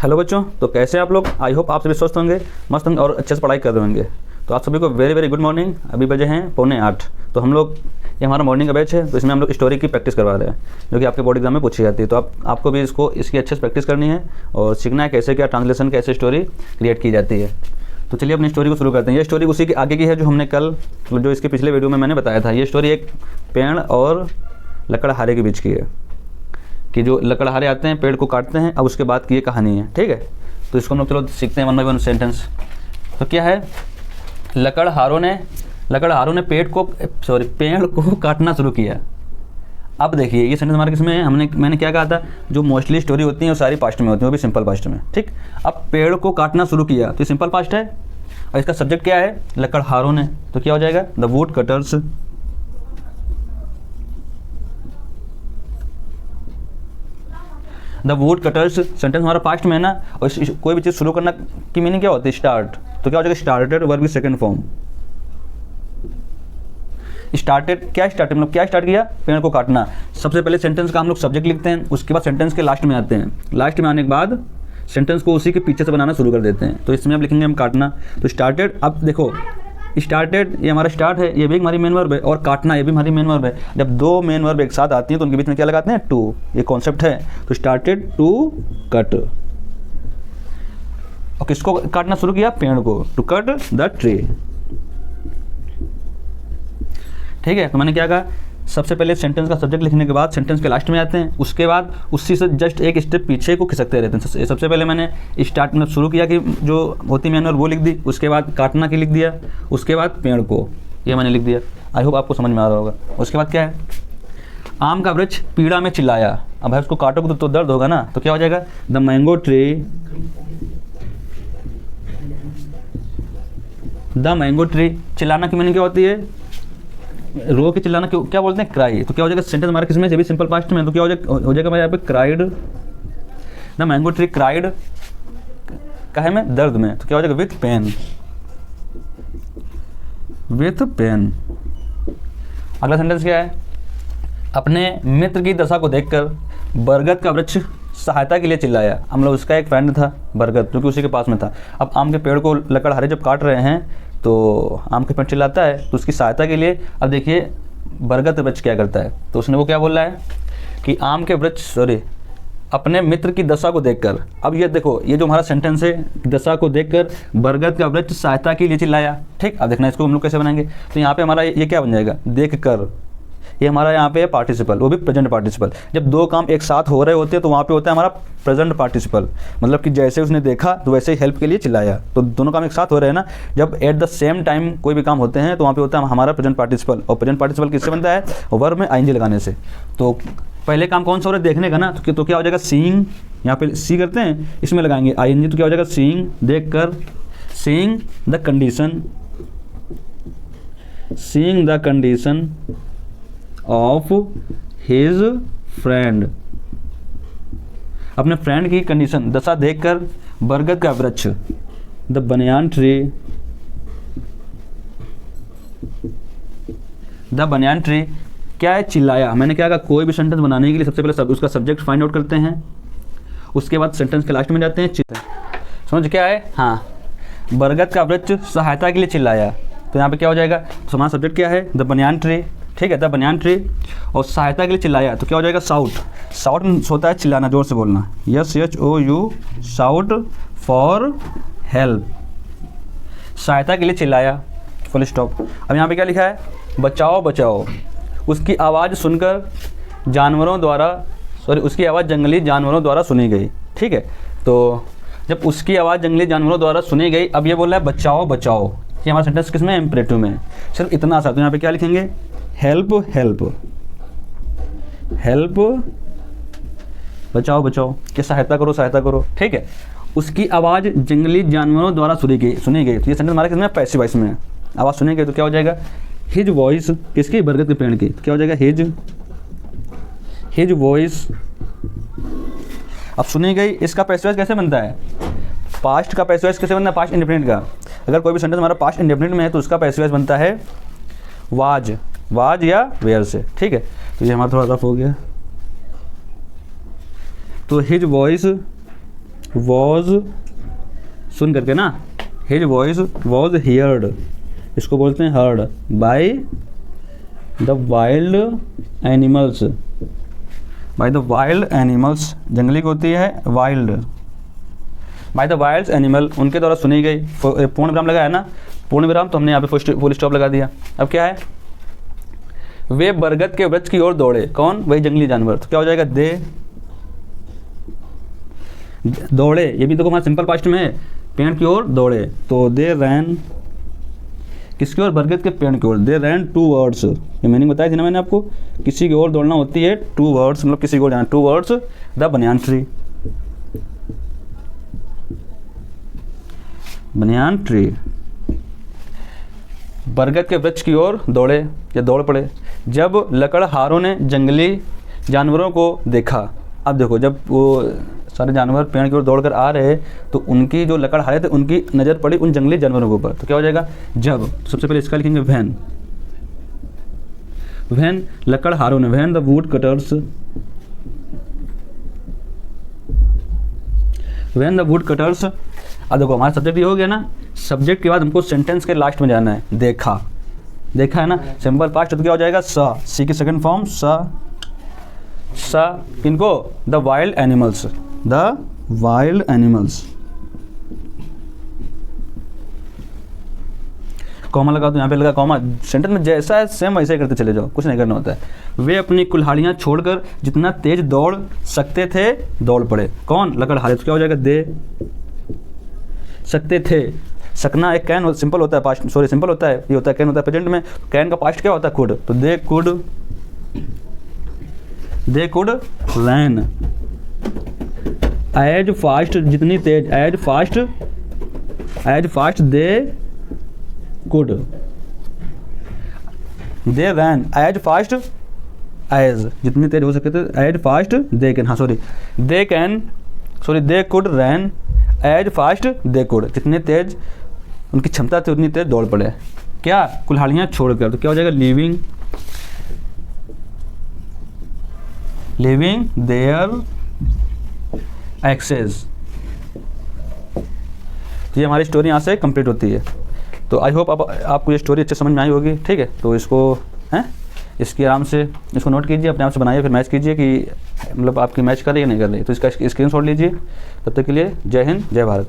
Hello बच्चों, तो कैसे हैं आप लोग। आई होप आप सभी स्वस्थ होंगे, मस्त होंगे और अच्छे से पढ़ाई कर रहे होंगे। तो आप सभी को वेरी वेरी गुड मॉर्निंग। अभी बजे हैं 7:45। तो हम लोग ये हमारा मॉर्निंग का बैच है, तो इसमें हम लोग स्टोरी की प्रैक्टिस करवा रहे हैं जो कि आपके बोर्ड एग्जाम में पूछी जाती है। तो आपको भी इसकी अच्छे से प्रैक्टिस करनी है और सीखना है कैसे क्या ट्रांसलेशन, कैसे स्टोरी क्रिएट की जाती है। तो चलिए अपनी स्टोरी को शुरू करते हैं। ये स्टोरी उसी के आगे की है जो हमने कल, जो इसके पिछले वीडियो में मैंने बताया था। ये स्टोरी एक पेड़ और लकड़हारे के बीच की है कि जो लकड़हारे आते हैं, पेड़ को काटते हैं। अब उसके बाद की ये कहानी है, ठीक है। तो इसको हम लोग चलो सीखते हैं वन बाई वन सेंटेंस। तो क्या है, लकड़हारों ने पेड़ को काटना शुरू किया। अब देखिए ये सेंटेंस हमारे किसमें है, मैंने क्या कहा था, जो मोस्टली स्टोरी होती है वो सारी पास्ट में होती है, वो भी सिंपल पास्ट में, ठीक। अब पेड़ को काटना शुरू किया तो ये सिंपल पास्ट है और इसका सब्जेक्ट क्या है, लकड़हारों ने। तो क्या हो जाएगा, the wood cutters. The wood cutters sentence हमारा पास्ट में है ना, और कोई भी चीज़ शुरू करना की मीनिंग क्या होती है, स्टार्ट। तो क्या हो जाएगा, स्टार्टेड वर्ब की सेकंड फॉर्म। स्टार्टेड क्या मतलब क्या स्टार्ट किया, पेड़ को काटना। सबसे पहले सेंटेंस का हम लोग सब्जेक्ट लिखते हैं, उसके बाद सेंटेंस के लास्ट में आते हैं। लास्ट में आने के बाद सेंटेंस को उसी के पीछे से बनाना शुरू कर देते हैं। तो इसमें अब लिखेंगे हम काटना। तो स्टार्टेड, अब देखो स्टार्टेड ये हमारा स्टार्ट है, ये भी हमारी मेन वर्ब है, और काटना ये भी हमारी मेन वर्ब है। जब दो मेन वर्ब एक साथ आती हैं तो उनके बीच में क्या लगाते हैं, टू। ये कॉन्सेप्ट है। तो स्टार्टेड टू कट, और किसको काटना शुरू किया, पेड़ को। टू कट द ट्री, ठीक है। तो मैंने क्या कहा, सबसे पहले सेंटेंस का सब्जेक्ट लिखने के बाद सेंटेंस के लास्ट में आते हैं, उसके बाद उसी से जस्ट एक स्टेप पीछे को खिसकते रहते हैं। सबसे पहले मैंने स्टार्ट में शुरू किया कि जो होती मैंने और वो लिख दी, उसके बाद काटना की लिख दिया, उसके बाद पेड़ को ये मैंने लिख दिया। आई होप आपको समझ में आ रहा होगा। उसके बाद क्या है, आम का वृक्ष पीड़ा में चिल्लाया। अब भाई उसको काटोगे तो दर्द होगा ना, तो क्या हो जाएगा, द मैंगो ट्री। चिल्लाना की मीनिंग क्या होती है, रो के चिल्लाना क्या बोलते हैं, क्राई। तो क्या हो जाएगा, सेंटेंस हमारा किसमें, ये भी सिंपल पास्ट में। तो क्या हो जाएगा हमारे यहाँ पे, cried the mango tree. Cried काहे में, दर्द में। तो क्या हो जाएगा, विथ पेन। अगला सेंटेंस क्या है, अपने मित्र की दशा को देखकर बरगद का वृक्ष सहायता के लिए चिल्लाया। हम लोग उसका एक फ्रेंड था बरगद, जो कि उसी के पास में था। अब आम के पेड़ को लकड़हारे जब काट रहे हैं तो आम के पेड़ चिल्लाता है, तो उसकी सहायता के लिए अब देखिए बरगद वृक्ष क्या करता है। तो उसने वो क्या बोल रहा है कि अपने मित्र की दशा को देखकर। अब ये देखो, ये जो हमारा सेंटेंस है, दशा को देखकर बरगद का वृक्ष सहायता के लिए चिल्लाया, ठीक। अब देखना इसको हम लोग कैसे बनाएंगे। तो यहाँ पे हमारा ये क्या बन जाएगा, देख कर। ये हमारा यहाँ पे है पार्टिसिपल, वो भी प्रेजेंट पार्टिसिपल। जब दो काम एक साथ हो रहे होते हैं तो वहाँ पे होता है हमारा प्रेजेंट पार्टिसिपल, मतलब कि जैसे उसने देखा तो वैसे ही हेल्प के लिए चिल्लाया। तो दोनों काम एक साथ हो रहे हैं ना, जब एट द सेम टाइम कोई भी काम होते हैं तो वहाँ पे होता है हमारा प्रेजेंट पार्टिसिपल। और प्रेजेंट पार्टिसिपल किससे बनता है, वर्ब में आईएनजी लगाने से। तो पहले काम कौन सा हो रहा है, देखने का ना। तो क्या हो जाएगा, सीइंग। यहाँ पे सी करते हैं, इसमें लगाएंगे आईएनजी। तो क्या हो जाएगा, सीइंग, देख कर। Seeing the condition of his friend. अपने फ्रेंड की कंडीशन, दशा देखकर बरगद का वृक्ष, द बनियान ट्री क्या है, चिल्लाया। मैंने क्या कहा, कोई भी सेंटेंस बनाने के लिए सबसे पहले उसका सब्जेक्ट फाइंड आउट करते हैं, उसके बाद सेंटेंस के लास्ट में जाते हैं। समझ क्या है, हाँ, बरगद का वृक्ष सहायता के लिए चिल्लाया। तो यहाँ पे क्या हो जाएगा, तो हमारा सब्जेक्ट क्या है, द बनियान ट्री, ठीक है, द बनियान ट्री। और सहायता के लिए चिल्लाया तो क्या हो जाएगा, साउट होता है चिल्लाना, जोर से बोलना, SHOU, साउट फॉर हेल्प। सहायता के लिए चिल्लाया, फुल स्टॉप। अब यहाँ पे क्या लिखा है, बचाओ। उसकी आवाज़ जंगली जानवरों द्वारा सुनी गई, ठीक है। तो जब उसकी आवाज़ जंगली जानवरों द्वारा सुनी गई, अब ये बोल रहा है बचाओ। ये हमारा सेंटेंस किसमें, इम्परेटिव में। सिर्फ इतना सा। तो यहाँ पे क्या लिखेंगे, हेल्प, बचाओ कि सहायता करो, ठीक है। उसकी आवाज़ जंगली जानवरों द्वारा सुनी गई। तो ये सेंटेंस हमारे किसमें, पैसिव वॉइस में। आवाज़ सुनी गई तो क्या हो जाएगा, हिज वॉइस, किसकी, बरगद के पेड़ की। तो क्या हो जाएगा, हिज वॉइस। अब सुनी गई, इसका पैसिव वॉइस कैसे बनता है, पास्ट का पैसिव वॉइस कैसे बनता है, पास्ट इंडेफिनिट का। अगर कोई भी सेंटेंस हमारा पास्ट इंडेफिनिट में है तो उसका पैसिव वॉइस बनता है वाज या वेयर से, ठीक है। तो ये हमारा थोड़ा रफ हो गया। तो हिज वॉइस वॉज, सुन करके ना, हिज वॉइस वॉज हियर्ड, इसको बोलते हैं heard, by the wild animals, by the wild animals, जंगली को होती है wild, by the wild animal, उनके द्वारा सुनी गई। पूर्ण विराम लगाया ना, पूर्ण विराम, तो हमने यहाँ पे फुल स्टॉप लगा दिया। अब क्या है, वे बरगद के वृक्ष की ओर दौड़े, कौन, वही जंगली जानवर, तो क्या हो जाएगा, दे दौड़े, ये भी देखो हमारा सिंपल पास्ट में है, पेड़ की ओर दौड़े, तो दे रैन, किसकी ओर, बरगद के पेड़ की ओर, दे रैन टूवर्ड्स, ये मीनिंग बताया थी ना मैंने आपको, किसी की ओर दौड़ना होती है टूवर्ड्स, मतलब किसी की ओर जाना, towards the banyan tree, banyan tree, बरगद के वृक्ष की ओर दौड़े या दौड़ पड़े। जब लकड़हारों ने जंगली जानवरों को देखा, अब देखो जब वो सारे जानवर पेड़ की ओर दौड़कर आ रहे तो उनकी जो लकड़हारे थे उनकी नज़र पड़ी उन जंगली जानवरों के ऊपर, तो क्या हो जाएगा, जब, सबसे पहले इसका लिखेंगे व्हेन, व्हेन लकड़हारों ने, when the wood cutters, when the wood cutters. अब देखो हमारा सब्जेक्ट ये हो गया ना, सब्जेक्ट के बाद हमको सेंटेंस के लास्ट में जाना है, देखा, देखा है ना, सिंपल पास्ट, तो क्या हो जाएगा, सा, सी की सेकंड फॉर्म सा, सा इनको, the wild animals, the wild animals, comma लगा दो, यहाँ पे लगा कॉमा, सेंटेंस में जैसा है सेम वैसे ही करते चले जाओ, कुछ नहीं करना होता है। वे अपनी कुल्हाड़ियाँ छोड़कर जितना तेज दौड़ सकते थे दौड़ पड़े, कौन, लकड़हारे, तो क्या हो जाएगा, दे सकते थे, सकना एक कैन सिंपल होता है, पास्ट सॉरी सिंपल होता है, ये होता है कैन होता है प्रेजेंट में, कैन का पास्ट क्या होता है, कुड, तो they could ran as fast, जितनी तेज, as fast they could, they ran as fast as, जितनी तेज हो सके थे, एज फास्ट दे कैन, हाँ sorry they could ran as fast they could, जितने तेज उनकी क्षमता थी उतनी तेज दौड़ पड़े, क्या, कुल्हाड़ियाँ छोड़कर, तो क्या हो जाएगा, लिविंग देयर एक्सेस। तो ये हमारी स्टोरी यहाँ से कंप्लीट होती है। तो आई होप आपको ये स्टोरी अच्छे समझ में आई होगी, ठीक है। तो इसको हैं, इसकी आराम से इसको नोट कीजिए, अपने आप से बनाइए, फिर मैच कीजिए कि मतलब आपकी मैच कर रही है या नहीं कर रही, तो इसका स्क्रीनशॉट लीजिए। तब तक के लिए जय हिंद, जय भारत।